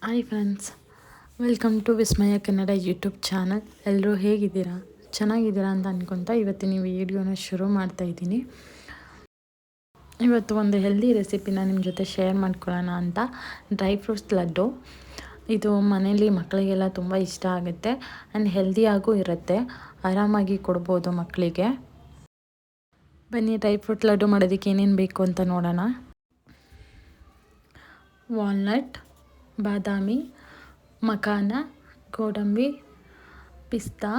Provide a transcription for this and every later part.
Hi friends, welcome to Vismaya Kannada YouTube channel. ಎಲ್ಲರೂ ಹೇಗಿದ್ದೀರಾ? ಚೆನ್ನಾಗಿದ್ದೀರಾ ಅಂತ ಅಂದ್ಕೊತ ಇವತ್ತಿನ ವಿಡಿಯೋನ ಶುರು ಮಾಡ್ತಾಯಿದ್ದೀನಿ. ಇವತ್ತು ಒಂದು ಹೆಲ್ದಿ ರೆಸಿಪಿನ ನಿಮ್ಮ ಜೊತೆ ಶೇರ್ ಮಾಡ್ಕೊಳ್ಳೋಣ ಅಂತ. Dry fruits laddu. ಇದು ಮನೇಲಿ ಮಕ್ಕಳಿಗೆಲ್ಲ ತುಂಬ ಇಷ್ಟ ಆಗುತ್ತೆ ಆ್ಯಂಡ್ ಹೆಲ್ದಿಯಾಗೂ ಇರುತ್ತೆ. ಆರಾಮಾಗಿ ಕೊಡ್ಬೋದು ಮಕ್ಕಳಿಗೆ. ಬನ್ನಿ ಡ್ರೈ ಫ್ರೂಟ್ ಲಡ್ಡು ಮಾಡೋದಕ್ಕೆ ಏನೇನು ಬೇಕು ಅಂತ ನೋಡೋಣ. ವಾಲ್ನಟ್, ಬಾದಾಮಿ, ಮಕಾನ, ಗೋಡಂಬಿ, ಪಿಸ್ತಾ,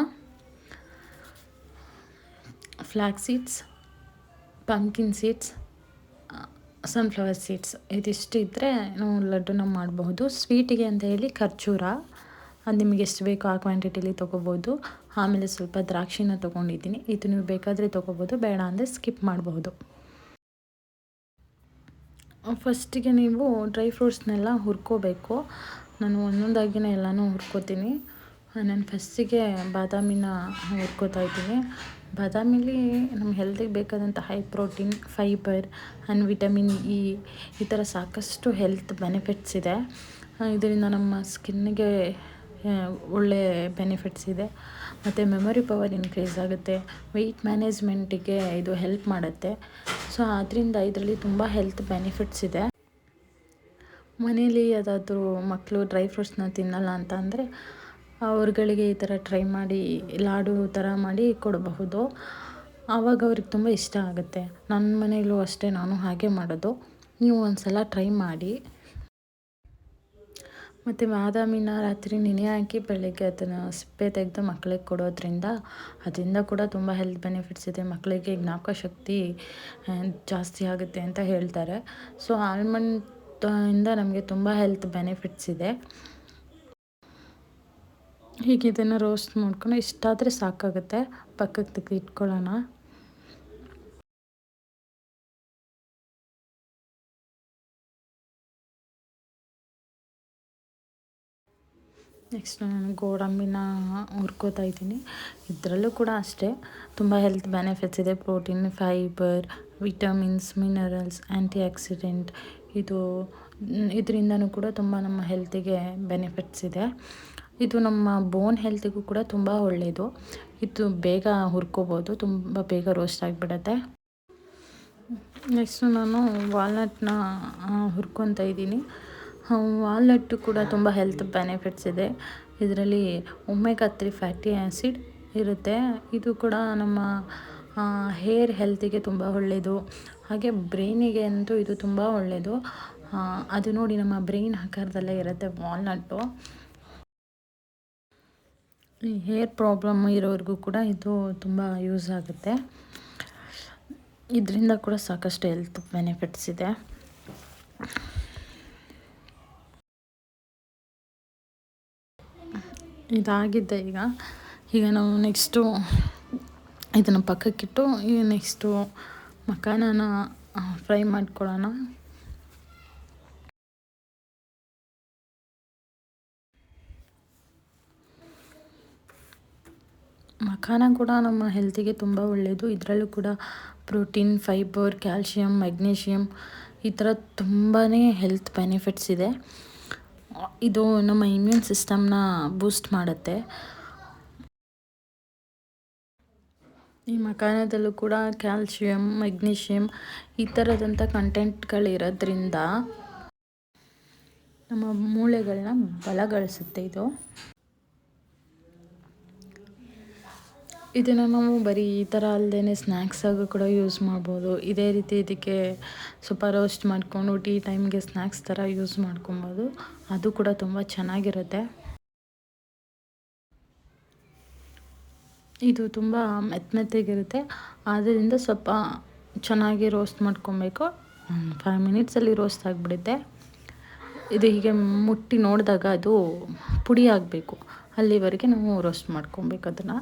flax seeds, pumpkin seeds, sunflower seeds. ಇದಿಷ್ಟು ಇದ್ದರೆ ನಾವು ಲಡ್ಡುನ ಮಾಡಬಹುದು. ಸ್ವೀಟಿಗೆ ಅಂತ ಹೇಳಿ ಖರ್ಜೂರ, ಅದು ನಿಮಗೆ ಎಷ್ಟು ಬೇಕೋ ಆ ಕ್ವಾಂಟಿಟಿಲಿ ತೊಗೋಬೋದು. ಆಮೇಲೆ ಸ್ವಲ್ಪ ದ್ರಾಕ್ಷಿನ ತೊಗೊಂಡಿದ್ದೀನಿ. ಇದು ನೀವು ಬೇಕಾದರೆ ತೊಗೋಬೋದು, ಬೇಡ ಅಂದರೆ ಸ್ಕಿಪ್ ಮಾಡಬಹುದು. ಫಸ್ಟಿಗೆ ನೀವು ಡ್ರೈ ಫ್ರೂಟ್ಸ್ನೆಲ್ಲ ಹುರ್ಕೋಬೇಕು. ನಾನು ಒಂದೊಂದಾಗಿನೇ ಎಲ್ಲನೂ ಹುರ್ಕೋತೀನಿ. ನಾನು ಫಸ್ಟಿಗೆ ಬಾದಾಮಿನ ಹುರ್ಕೋತಾ ಇದ್ದೀನಿ. ಬಾದಾಮಿಲಿ ನಮ್ಮ ಹೆಲ್ತಿಗೆ ಬೇಕಾದಂಥ high protein, fibre and vitamin E ಈ ಥರ ಸಾಕಷ್ಟು ಹೆಲ್ತ್ ಬೆನಿಫಿಟ್ಸ್ ಇದೆ. ಇದರಿಂದ ನಮ್ಮ ಸ್ಕಿನ್ನಿಗೆ ಒಳ್ಳೆ ಬೆನಿಫಿಟ್ಸ್ ಇದೆ. ಮತ್ತು ಮೆಮೊರಿ ಪವರ್ ಇನ್ಕ್ರೀಸ್ ಆಗುತ್ತೆ. ವೆಯ್ಟ್ ಮ್ಯಾನೇಜ್ಮೆಂಟಿಗೆ ಇದು ಹೆಲ್ಪ್ ಮಾಡುತ್ತೆ. ಸೊ ಅದರಿಂದ ಇದರಲ್ಲಿ ತುಂಬ ಹೆಲ್ತ್ ಬೆನಿಫಿಟ್ಸ್ ಇದೆ. ಮನೇಲಿ ಯಾವುದಾದ್ರೂ ಮಕ್ಕಳು ಡ್ರೈ ಫ್ರೂಟ್ಸ್ನ ತಿನ್ನಲ್ಲ ಅಂತ ಅಂದರೆ ಅವ್ರುಗಳಿಗೆ ಈ ಥರ ಟ್ರೈ ಮಾಡಿ ಲಾಡು ಥರ ಮಾಡಿ ಕೊಡಬಹುದು. ಆವಾಗ ಅವ್ರಿಗೆ ತುಂಬ ಇಷ್ಟ ಆಗುತ್ತೆ. ನನ್ನ ಮನೆಯಲ್ಲೂ ಅಷ್ಟೇ, ನಾನು ಹಾಗೆ ಮಾಡೋದು. ನೀವು ಒಂದು ಸಲ ಟ್ರೈ ಮಾಡಿ. ಮತ್ತು ಬಾದಾಮಿನ ರಾತ್ರಿ ನೆನೆ ಹಾಕಿ ಬೆಳಗ್ಗೆ ಅದನ್ನು ಸಿಪ್ಪೆ ತೆಗೆದು ಮಕ್ಕಳಿಗೆ ಕೊಡೋದ್ರಿಂದ ಅದರಿಂದ ಕೂಡ ತುಂಬ ಹೆಲ್ತ್ ಬೆನಿಫಿಟ್ಸ್ ಇದೆ. ಮಕ್ಕಳಿಗೆ ಜ್ಞಾಪಕ ಶಕ್ತಿ ಜಾಸ್ತಿ ಆಗುತ್ತೆ ಅಂತ ಹೇಳ್ತಾರೆ. ಸೊ ಆಲ್ಮಂಡ್ ನಮಗೆ ತುಂಬ ಹೆಲ್ತ್ ಬೆನಿಫಿಟ್ಸ್ ಇದೆ. ಹೀಗೆ ಇದನ್ನು ರೋಸ್ಟ್ ಮಾಡ್ಕೊಂಡು ಇಷ್ಟಾದರೆ ಸಾಕಾಗುತ್ತೆ. ಪಕ್ಕಕ್ಕೆ ತೆಗೆದು ಇಟ್ಕೊಳ್ಳೋಣ. ನೆಕ್ಸ್ಟ್ ನಾನು ಗೋಡಂಬಿನ ಹುರ್ಕೋತಾ ಇದ್ದೀನಿ. ಇದರಲ್ಲೂ ಕೂಡ ಅಷ್ಟೇ ತುಂಬ ಹೆಲ್ತ್ ಬೆನಿಫಿಟ್ಸ್ ಇದೆ. Protein, fibre, vitamins, minerals, antioxidant. ಇದರಿಂದನೂ ಕೂಡ ತುಂಬ ನಮ್ಮ ಹೆಲ್ತಿಗೆ ಬೆನಿಫಿಟ್ಸ್ ಇದೆ. ಇದು ನಮ್ಮ ಬೋನ್ ಹೆಲ್ತಿಗೂ ಕೂಡ ತುಂಬ ಒಳ್ಳೆಯದು. ಇದು ಬೇಗ ಹುರ್ಕೋಬೋದು, ತುಂಬ ಬೇಗ ರೋಸ್ಟ್ ಆಗಿಬಿಡುತ್ತೆ. ನೆಕ್ಸ್ಟು ನಾನು ವಾಲ್ನಟ್ನ ಹುರ್ಕೊತಾ ಇದ್ದೀನಿ. ವಾಲ್ನಟ್ಟು ಕೂಡ ತುಂಬ ಹೆಲ್ತ್ ಬೆನಿಫಿಟ್ಸ್ ಇದೆ. ಇದರಲ್ಲಿ ಒಮೆಗಾ 3 ಫ್ಯಾಟಿ ಆ್ಯಸಿಡ್ ಇರುತ್ತೆ. ಇದು ಕೂಡ ನಮ್ಮ ಹೇರ್ ಹೆಲ್ತಿಗೆ ತುಂಬ ಒಳ್ಳೆಯದು. ಹಾಗೆ ಬ್ರೈನಿಗೆ ಅಂತೂ ಇದು ತುಂಬ ಒಳ್ಳೆಯದು. ಅದು ನೋಡಿ ನಮ್ಮ ಬ್ರೈನ್ ಆಕಾರದಲ್ಲೇ ಇರುತ್ತೆ ವಾಲ್ನಟ್ಟು. ಈ ಹೇರ್ ಪ್ರಾಬ್ಲಮ್ ಇರೋರಿಗೂ ಕೂಡ ಇದು ತುಂಬ ಯೂಸ್ ಆಗುತ್ತೆ. ಇದರಿಂದ ಕೂಡ ಸಾಕಷ್ಟು ಹೆಲ್ತ್ ಬೆನಿಫಿಟ್ಸ್ ಇದೆ. ಇದಾಗಿದ್ದೆ ಈಗ ನಾವು ನೆಕ್ಸ್ಟು ಇದನ್ನು ಪಕ್ಕಕ್ಕಿಟ್ಟು ಈಗ ನೆಕ್ಸ್ಟು ಮಕಾನನ ಫ್ರೈ ಮಾಡ್ಕೊಳ್ಳೋಣ. ಮಖಾನ ಕೂಡ ನಮ್ಮ ಹೆಲ್ತಿಗೆ ತುಂಬ ಒಳ್ಳೆಯದು. ಇದರಲ್ಲೂ ಕೂಡ ಪ್ರೋಟೀನ್, ಫೈಬರ್, ಕ್ಯಾಲ್ಶಿಯಂ, ಮೆಗ್ನೀಷಿಯಮ್ ಈ ಥರ ತುಂಬಾ ಹೆಲ್ತ್ ಬೆನಿಫಿಟ್ಸ್ ಇದೆ. ಇದು ನಮ್ಮ ಇಮ್ಯೂನ್ ಸಿಸ್ಟಮ್ನ ಬೂಸ್ಟ್ ಮಾಡುತ್ತೆ. ಈ ಮಖಾನದಲ್ಲೂ ಕೂಡ ಕ್ಯಾಲ್ಶಿಯಂ, ಮೆಗ್ನೀಷಿಯಮ್ ಈ ಥರದಂಥ ಕಂಟೆಂಟ್ಗಳಿರೋದ್ರಿಂದ ನಮ್ಮ ಮೂಳೆಗಳನ್ನ ಬಲಗೊಳಿಸುತ್ತೆ. ಇದನ್ನು ನಾವು ಬರೀ ಈ ಥರ ಅಲ್ಲದೇ ಸ್ನ್ಯಾಕ್ಸಾಗೂ ಕೂಡ ಯೂಸ್ ಮಾಡ್ಬೋದು. ಇದೇ ರೀತಿ ಇದಕ್ಕೆ ಸ್ವಲ್ಪ ರೋಸ್ಟ್ ಮಾಡಿಕೊಂಡು ಟೀ ಟೈಮ್ಗೆ ಸ್ನ್ಯಾಕ್ಸ್ ಥರ ಯೂಸ್ ಮಾಡ್ಕೊಬೋದು. ಅದು ಕೂಡ ತುಂಬ ಚೆನ್ನಾಗಿರುತ್ತೆ. ಇದು ತುಂಬ ಮೆತ್ತಗಿರುತ್ತೆ. ಆದ್ದರಿಂದ ಸ್ವಲ್ಪ ಚೆನ್ನಾಗಿ ರೋಸ್ಟ್ ಮಾಡ್ಕೊಬೇಕು. 5 ಮಿನಿಟ್ಸಲ್ಲಿ ರೋಸ್ಟ್ ಆಗಿಬಿಡುತ್ತೆ. ಇದು ಹೀಗೆ ಮುಟ್ಟಿ ನೋಡಿದಾಗ ಅದು ಪುಡಿ ಆಗಬೇಕು. ಅಲ್ಲಿವರೆಗೆ ನಾವು ರೋಸ್ಟ್ ಮಾಡ್ಕೊಬೇಕು ಅದನ್ನು.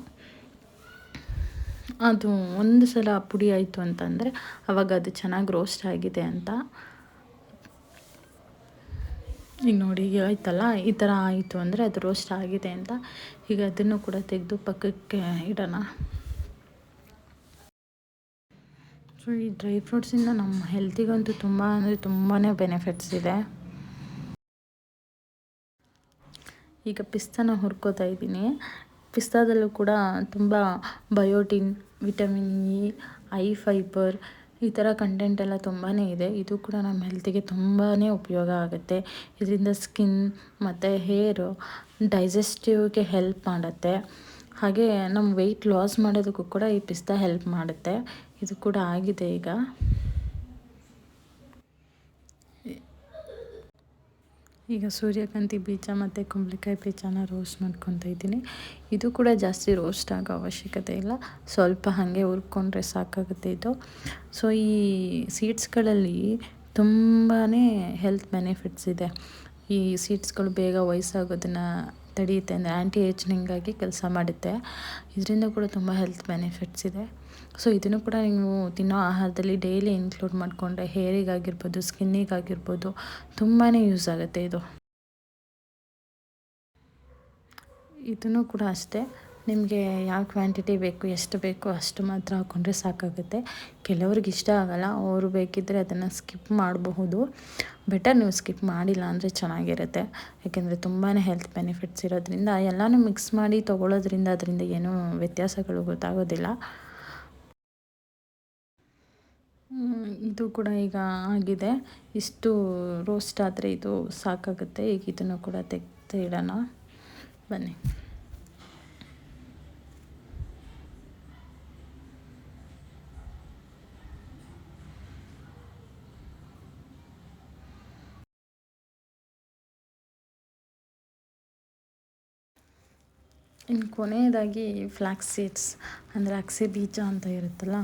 ಅದು ಒಂದು ಸಲ ಪುಡಿ ಆಯಿತು ಅಂತಂದರೆ ಆವಾಗ ಅದು ಚೆನ್ನಾಗಿ ರೋಸ್ಟ್ ಆಗಿದೆ ಅಂತ. ಈಗ ನೋಡಿ ಈಗ ಆಯ್ತಲ್ಲ, ಈ ಥರ ಆಯಿತು ಅಂದರೆ ಅದು ರೋಸ್ಟ್ ಆಗಿದೆ ಅಂತ. ಈಗ ಅದನ್ನು ಕೂಡ ತೆಗೆದು ಪಕ್ಕಕ್ಕೆ ಇಡೋಣ. ಸೊ ಈ ಡ್ರೈ ಫ್ರೂಟ್ಸಿಂದ ನಮ್ಮ ಹೆಲ್ತಿಗಂತೂ ತುಂಬ ಅಂದರೆ ತುಂಬಾ ಬೆನಿಫಿಟ್ಸ್ ಇದೆ. ಈಗ ಪಿಸ್ತಾನ ಹುರ್ಕೋತಾ ಇದ್ದೀನಿ. ಪಿಸ್ತಾದಲ್ಲೂ ಕೂಡ ತುಂಬ biotin, vitamin E, I fibre ಈ ಥರ ಕಂಟೆಂಟ್ ಎಲ್ಲ ತುಂಬಾ ಇದೆ. ಇದು ಕೂಡ ನಮ್ಮ ಹೆಲ್ತಿಗೆ ತುಂಬಾ ಉಪಯೋಗ ಆಗುತ್ತೆ. ಇದರಿಂದ ಸ್ಕಿನ್ ಮತ್ತು ಹೇರು ಡೈಜೆಸ್ಟಿವ್ಗೆ ಹೆಲ್ಪ್ ಮಾಡುತ್ತೆ. ಹಾಗೆ ನಮ್ಮ ವೆಯ್ಟ್ ಲಾಸ್ ಮಾಡೋದಕ್ಕೂ ಕೂಡ ಈ ಪಿಸ್ತಾ ಹೆಲ್ಪ್ ಮಾಡುತ್ತೆ. ಇದು ಕೂಡ ಆಗಿದೆ ಈಗ. ಈಗ ಸೂರ್ಯಕಾಂತಿ ಬೀಜ ಮತ್ತು ಕುಂಬಳಕಾಯಿ ಬೀಜನ ರೋಸ್ಟ್ ಮಾಡ್ಕೊತಾ ಇದ್ದೀನಿ. ಇದು ಕೂಡ ಜಾಸ್ತಿ ರೋಸ್ಟ್ ಆಗೋ ಅವಶ್ಯಕತೆ ಇಲ್ಲ, ಸ್ವಲ್ಪ ಹಾಗೆ ಹುರ್ಕೊಂಡ್ರೆ ಸಾಕಾಗುತ್ತೆ ಇದು. ಸೊ ಈ ಸೀಡ್ಸ್ಗಳಲ್ಲಿ ತುಂಬಾ ಹೆಲ್ತ್ ಬೆನಿಫಿಟ್ಸ್ ಇದೆ. ಈ ಸೀಡ್ಸ್ಗಳು ಬೇಗ ವಯಸ್ಸಾಗೋದನ್ನು ತಡೆಯುತ್ತೆ, ಅಂದರೆ ಆ್ಯಂಟಿ ಏಜ್ನಿಂಗಾಗಿ ಕೆಲಸ ಮಾಡುತ್ತೆ. ಇದರಿಂದ ಕೂಡ ತುಂಬ ಹೆಲ್ತ್ ಬೆನಿಫಿಟ್ಸ್ ಇದೆ. ಸೊ ಇದನ್ನು ಕೂಡ ನೀವು ತಿನ್ನೋ ಆಹಾರದಲ್ಲಿ ಡೈಲಿ ಇನ್ಕ್ಲೂಡ್ ಮಾಡಿಕೊಂಡ್ರೆ ಹೇರಿಗಾಗಿರ್ಬೋದು, ಸ್ಕಿನ್ನಿಗಾಗಿರ್ಬೋದು ತುಂಬಾ ಯೂಸ್ ಆಗುತ್ತೆ ಇದು. ಇದನ್ನು ಕೂಡ ಅಷ್ಟೇ, ನಿಮಗೆ ಯಾವ ಕ್ವಾಂಟಿಟಿ ಬೇಕು, ಎಷ್ಟು ಬೇಕೋ ಅಷ್ಟು ಮಾತ್ರ ಹಾಕ್ಕೊಂಡ್ರೆ ಸಾಕಾಗುತ್ತೆ. ಕೆಲವ್ರಿಗೆ ಇಷ್ಟ ಆಗೋಲ್ಲ, ಅವರು ಬೇಕಿದ್ದರೆ ಅದನ್ನು ಸ್ಕಿಪ್ ಮಾಡಬಹುದು. ಬೆಟರ್ ನೀವು ಸ್ಕಿಪ್ ಮಾಡಿಲ್ಲ ಅಂದರೆ ಚೆನ್ನಾಗಿರುತ್ತೆ. ಯಾಕೆಂದರೆ ತುಂಬಾ ಹೆಲ್ತ್ ಬೆನಿಫಿಟ್ಸ್ ಇರೋದ್ರಿಂದ ಎಲ್ಲನೂ ಮಿಕ್ಸ್ ಮಾಡಿ ತೊಗೊಳ್ಳೋದ್ರಿಂದ ಅದರಿಂದ ಏನೂ ವ್ಯತ್ಯಾಸಗಳು ಗೊತ್ತಾಗೋದಿಲ್ಲ. ಇದು ಕೂಡ ಈಗ ಆಗಿದೆ. ಇಷ್ಟು ರೋಸ್ಟ್ ಆದರೆ ಇದು ಸಾಕಾಗುತ್ತೆ. ಈಗ ಇದನ್ನು ಕೂಡ ತೆಗೆದು ಇಡೋಣ ಬನ್ನಿ. ಇನ್ನು ಕೊನೆಯದಾಗಿ ಫ್ಲ್ಯಾಕ್ಸ್ ಸೀಡ್ಸ್ ಅಂದರೆ ಅಗಸೆ ಬೀಜ ಅಂತ ಇರುತ್ತಲ್ಲ,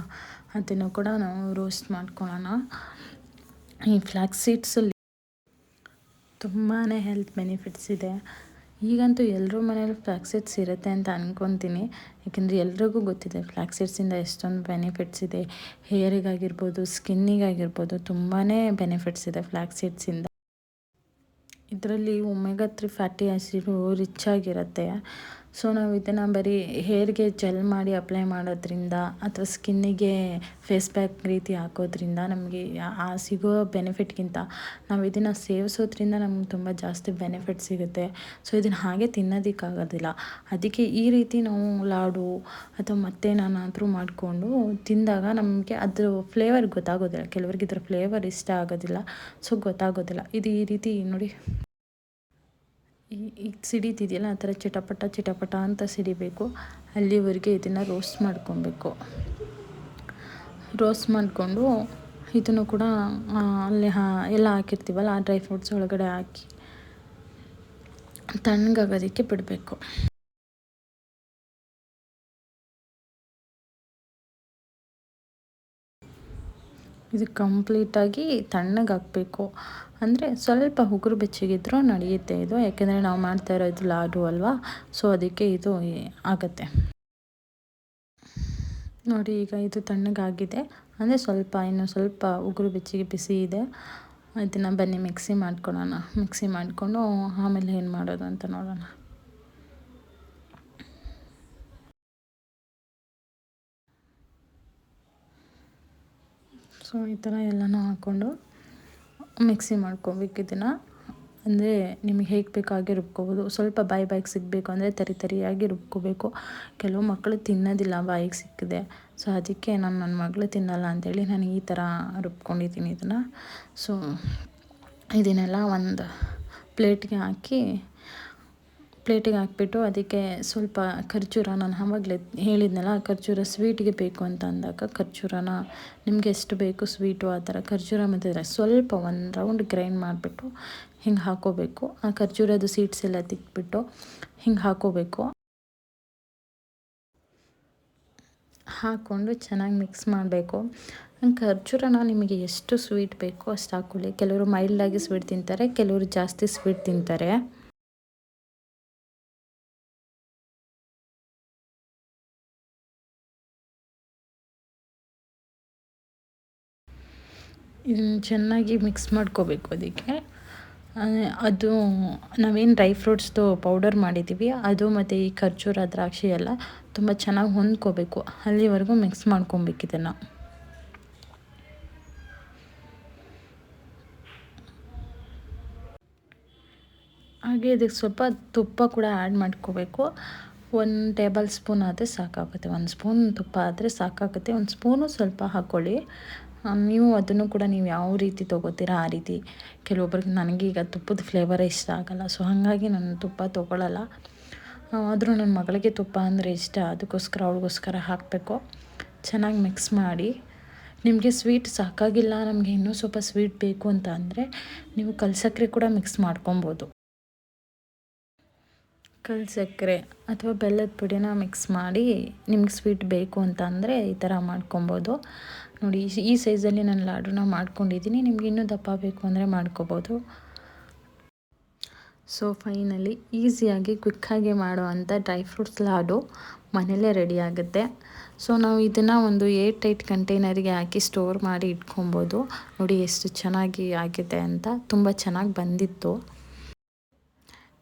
ಅದನ್ನು ಕೂಡ ನಾವು ರೋಸ್ಟ್ ಮಾಡ್ಕೊಳ್ಳೋಣ. ಈ ಫ್ಲ್ಯಾಕ್ಸ್ ಸೀಡ್ಸಲ್ಲಿ ತುಂಬಾ ಹೆಲ್ತ್ ಬೆನಿಫಿಟ್ಸ್ ಇದೆ. ಈಗಂತೂ ಎಲ್ಲರ ಮನೇಲಿ ಫ್ಲ್ಯಾಕ್ಸ್ ಸೀಡ್ಸ್ ಇರುತ್ತೆ ಅಂತ ಅಂದ್ಕೊತೀನಿ. ಯಾಕೆಂದರೆ ಎಲ್ರಿಗೂ ಗೊತ್ತಿದೆ ಫ್ಲ್ಯಾಕ್ಸ್ ಸೀಡ್ಸಿಂದ ಎಷ್ಟೊಂದು ಬೆನಿಫಿಟ್ಸ್ ಇದೆ. ಹೇರಿಗಾಗಿರ್ಬೋದು, ಸ್ಕಿನ್ನಿಗಾಗಿರ್ಬೋದು ತುಂಬಾ ಬೆನಿಫಿಟ್ಸ್ ಇದೆ ಫ್ಲ್ಯಾಕ್ಸ್ ಸೀಡ್ಸಿಂದ. ಇದರಲ್ಲಿ ಒಮೆಗಾ 3 ಫ್ಯಾಟಿ ಆ್ಯಸಿಡು ರಿಚ್ ಆಗಿರುತ್ತೆ. ಸೊ ನಾವು ಇದನ್ನು ಬರೀ ಹೇರ್ಗೆ ಜೆಲ್ ಮಾಡಿ ಅಪ್ಲೈ ಮಾಡೋದ್ರಿಂದ ಅಥವಾ ಸ್ಕಿನ್ನಿಗೆ ಫೇಸ್ ಪ್ಯಾಕ್ ರೀತಿ ಹಾಕೋದ್ರಿಂದ ನಮಗೆ ಆ ಸಿಗೋ ಬೆನಿಫಿಟ್ಗಿಂತ ನಾವು ಇದನ್ನು ಸೇವಿಸೋದ್ರಿಂದ ನಮ್ಗೆ ತುಂಬ ಜಾಸ್ತಿ ಬೆನಿಫಿಟ್ ಸಿಗುತ್ತೆ. ಸೊ ಇದನ್ನು ಹಾಗೆ ತಿನ್ನೋದಕ್ಕಾಗೋದಿಲ್ಲ. ಅದಕ್ಕೆ ಈ ರೀತಿ ನಾವು ಲಾಡು ಅಥವಾ ಮತ್ತೇನಾದರೂ ಮಾಡಿಕೊಂಡು ತಿಂದಾಗ ನಮಗೆ ಅದ್ರ ಫ್ಲೇವರ್ ಗೊತ್ತಾಗೋದಿಲ್ಲ. ಕೆಲವ್ರಿಗೆ ಇದ್ರ ಫ್ಲೇವರ್ ಇಷ್ಟ ಆಗೋದಿಲ್ಲ, ಸೊ ಗೊತ್ತಾಗೋದಿಲ್ಲ. ಇದು ಈ ರೀತಿ ನೋಡಿ, ಈಗ ಸಿಡಿತಿದೆಯಲ್ಲ ಆ ಥರ ಚಿಟಪಟ ಅಂತ ಸಿಡಿಬೇಕು. ಅಲ್ಲಿವರೆಗೆ ಇದನ್ನು ರೋಸ್ಟ್ ಮಾಡ್ಕೊಬೇಕು. ರೋಸ್ಟ್ ಮಾಡಿಕೊಂಡು ಇದನ್ನು ಕೂಡ ಅಲ್ಲಿ ಎಲ್ಲ ಹಾಕಿರ್ತೀವಲ್ಲ ಆ ಡ್ರೈ ಫ್ರೂಟ್ಸ್ ಒಳಗಡೆ ಹಾಕಿ ತಣ್ಣಗಾಗೋದಕ್ಕೆ ಬಿಡಬೇಕು. ಇದು ಕಂಪ್ಲೀಟಾಗಿ ತಣ್ಣಗಾಗಬೇಕು. ಅಂದರೆ ಸ್ವಲ್ಪ ಉಗುರು ಬೆಚ್ಚಗಿದ್ರೂ ನಡೆಯುತ್ತೆ ಇದು, ಯಾಕೆಂದರೆ ನಾವು ಮಾಡ್ತಾ ಇರೋದು ಲಾಡು ಅಲ್ವಾ, ಸೊ ಅದಕ್ಕೆ ಇದು ಆಗುತ್ತೆ. ನೋಡಿ ಈಗ ಇದು ತಣ್ಣಗಾಗಿದೆ, ಅಂದರೆ ಇನ್ನೂ ಸ್ವಲ್ಪ ಉಗುರು ಬೆಚ್ಚಗೆ ಬಿಸಿ ಇದೆ. ಇದನ್ನು ಬನ್ನಿ ಮಿಕ್ಸಿ ಮಾಡ್ಕೊಳ್ಳೋಣ. ಮಿಕ್ಸಿ ಮಾಡಿಕೊಂಡು ಆಮೇಲೆ ಏನು ಮಾಡೋದು ಅಂತ ನೋಡೋಣ. ಸೊ ಈ ಥರ ಎಲ್ಲನೂ ಹಾಕ್ಕೊಂಡು ಮಿಕ್ಸಿ ಮಾಡ್ಕೊಬೇಕು ಇದನ್ನು. ಅಂದರೆ ನಿಮಗೆ ಹೇಗೆ ಬೇಕಾಗಿ ರುಬ್ಕೋಬೋದು. ಸ್ವಲ್ಪ ಬಾಯಿಗೆ ಸಿಗಬೇಕು ಅಂದರೆ ತರಿಯಾಗಿ ರುಬ್ಕೋಬೇಕು. ಕೆಲವು ಮಕ್ಕಳು ತಿನ್ನೋದಿಲ್ಲ ಬಾಯಿಗೆ ಸಿಕ್ಕಿದೆ, ಸೊ ಅದಕ್ಕೆ ನನ್ನ ಮಗಳು ತಿನ್ನಲ್ಲ ಅಂಥೇಳಿ ನಾನು ಈ ಥರ ರುಬ್ಕೊಂಡಿದ್ದೀನಿ ಇದನ್ನು. ಸೊ ಇದನ್ನೆಲ್ಲ ಒಂದು ಪ್ಲೇಟಿಗೆ ಹಾಕಿಬಿಟ್ಟು ಅದಕ್ಕೆ ಸ್ವಲ್ಪ ಖರ್ಜೂರ, ನಾನು ಆವಾಗಲೇ ಹೇಳಿದ್ನಲ್ಲ ಖರ್ಜೂರ ಸ್ವೀಟಿಗೆ ಬೇಕು ಅಂತ ಅಂದಾಗ ಖರ್ಜೂರನ ನಿಮಗೆ ಎಷ್ಟು ಬೇಕು ಸ್ವೀಟು ಆ ಥರ ಖರ್ಜೂರ ಮತ್ತು ಸ್ವಲ್ಪ ಒಂದು ರೌಂಡ್ ಗ್ರೈಂಡ್ ಮಾಡಿಬಿಟ್ಟು ಹಿಂಗೆ ಹಾಕ್ಕೋಬೇಕು. ಆ ಖರ್ಜೂರದ ಸೀಡ್ಸ್ ಎಲ್ಲ ತಿಕ್ಬಿಟ್ಟು ಹಿಂಗೆ ಹಾಕ್ಕೋಬೇಕು. ಹಾಕ್ಕೊಂಡು ಚೆನ್ನಾಗಿ ಮಿಕ್ಸ್ ಮಾಡಬೇಕು. ಖರ್ಜೂರನ ನಿಮಗೆ ಎಷ್ಟು ಸ್ವೀಟ್ ಬೇಕೋ ಅಷ್ಟು ಹಾಕ್ಕೊಳ್ಳಿ. ಕೆಲವರು ಮೈಲ್ಡಾಗಿ ಸ್ವೀಟ್ ತಿಂತಾರೆ, ಕೆಲವರು ಜಾಸ್ತಿ ಸ್ವೀಟ್ ತಿಂತಾರೆ. ಇದನ್ನು ಚೆನ್ನಾಗಿ ಮಿಕ್ಸ್ ಮಾಡ್ಕೋಬೇಕು. ಅದಕ್ಕೆ ಅದು ನಾವೇನು ಡ್ರೈ ಫ್ರೂಟ್ಸ್ದು ಪೌಡರ್ ಮಾಡಿದ್ದೀವಿ ಅದು ಮತ್ತು ಈ ಖರ್ಜೂರ ದ್ರಾಕ್ಷಿ ಎಲ್ಲ ತುಂಬ ಚೆನ್ನಾಗಿ ಹೊಂದ್ಕೋಬೇಕು. ಅಲ್ಲಿವರೆಗೂ ಮಿಕ್ಸ್ ಮಾಡ್ಕೊಬೇಕು ಇದನ್ನು. ಹಾಗೆ ಇದಕ್ಕೆ ಸ್ವಲ್ಪ ತುಪ್ಪ ಕೂಡ ಆ್ಯಡ್ ಮಾಡ್ಕೋಬೇಕು. 1 ಟೇಬಲ್ ಸ್ಪೂನ್ ಆದರೆ ಸಾಕಾಗುತ್ತೆ. 1 ಸ್ಪೂನ್ ತುಪ್ಪ ಆದರೆ ಸಾಕಾಗುತ್ತೆ. 1 ಸ್ಪೂನು ಸ್ವಲ್ಪ ಹಾಕ್ಕೊಳ್ಳಿ. ನೀವು ಅದನ್ನು ಕೂಡ ನೀವು ಯಾವ ರೀತಿ ತೊಗೋತೀರಾ ಆ ರೀತಿ. ಕೆಲವೊಬ್ರಿಗೆ ನನಗೀಗ ತುಪ್ಪದ ಫ್ಲೇವರೇ ಇಷ್ಟ ಆಗಲ್ಲ, ಸೊ ಹಾಗಾಗಿ ನಾನು ತುಪ್ಪ ತೊಗೊಳ್ಳಲ್ಲ. ಆದರೂ ನನ್ನ ಮಗಳಿಗೆ ತುಪ್ಪ ಅಂದರೆ ಇಷ್ಟ, ಅದಕ್ಕೋಸ್ಕರ ಅವಳಿಗೋಸ್ಕರ ಹಾಕಬೇಕು. ಚೆನ್ನಾಗಿ ಮಿಕ್ಸ್ ಮಾಡಿ. ನಿಮಗೆ ಸ್ವೀಟ್ ಸಾಕಾಗಿಲ್ಲ, ನಮಗೆ ಇನ್ನೂ ಸ್ವಲ್ಪ ಸ್ವೀಟ್ ಬೇಕು ಅಂತ ಅಂದರೆ ನೀವು ಕಲ್ಸಕ್ಕರೆ ಕೂಡ ಮಿಕ್ಸ್ ಮಾಡ್ಕೊಬೋದು. ಕಲ್ಸಕ್ಕರೆ ಅಥವಾ ಬೆಲ್ಲದ ಪುಡಿನ ಮಿಕ್ಸ್ ಮಾಡಿ ನಿಮ್ಗೆ ಸ್ವೀಟ್ ಬೇಕು ಅಂತ ಅಂದರೆ ಈ ಥರ ಮಾಡ್ಕೊಬೋದು. ನೋಡಿ, ಈ ಸೈಜಲ್ಲಿ ನಾನು ಲಾಡುನ ಮಾಡ್ಕೊಂಡಿದ್ದೀನಿ. ನಿಮ್ಗೆ ಇನ್ನೂ ದಪ್ಪ ಬೇಕು ಅಂದರೆ ಮಾಡ್ಕೋಬೋದು. ಸೊ ಫೈನಲಿ ಈಸಿಯಾಗಿ ಕ್ವಿಕ್ಕಾಗಿ ಮಾಡುವಂಥ ಡ್ರೈ ಫ್ರೂಟ್ಸ್ ಲಾಡು ಮನೆಯಲ್ಲೇ ರೆಡಿ ಆಗುತ್ತೆ. ಸೊ ನಾವು ಇದನ್ನು ಒಂದು ಏರ್ ಟೈಟ್ ಕಂಟೈನರಿಗೆ ಹಾಕಿ ಸ್ಟೋರ್ ಮಾಡಿ ಇಟ್ಕೊಬೋದು. ನೋಡಿ ಎಷ್ಟು ಚೆನ್ನಾಗಿ ಆಗಿದೆ ಅಂತ, ತುಂಬ ಚೆನ್ನಾಗಿ ಬಂದಿತ್ತು.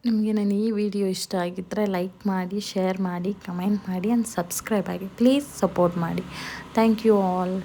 ನಿಮಗೆ ನಾನು ಈ ವಿಡಿಯೋ ಇಷ್ಟ ಆಗಿದ್ದರೆ ಲೈಕ್ ಮಾಡಿ, ಶೇರ್ ಮಾಡಿ, ಕಮೆಂಟ್ ಮಾಡಿ ಆ್ಯಂಡ್ ಸಬ್ಸ್ಕ್ರೈಬ್ ಆಗಿ. ಪ್ಲೀಸ್ ಸಪೋರ್ಟ್ ಮಾಡಿ. Thank you all.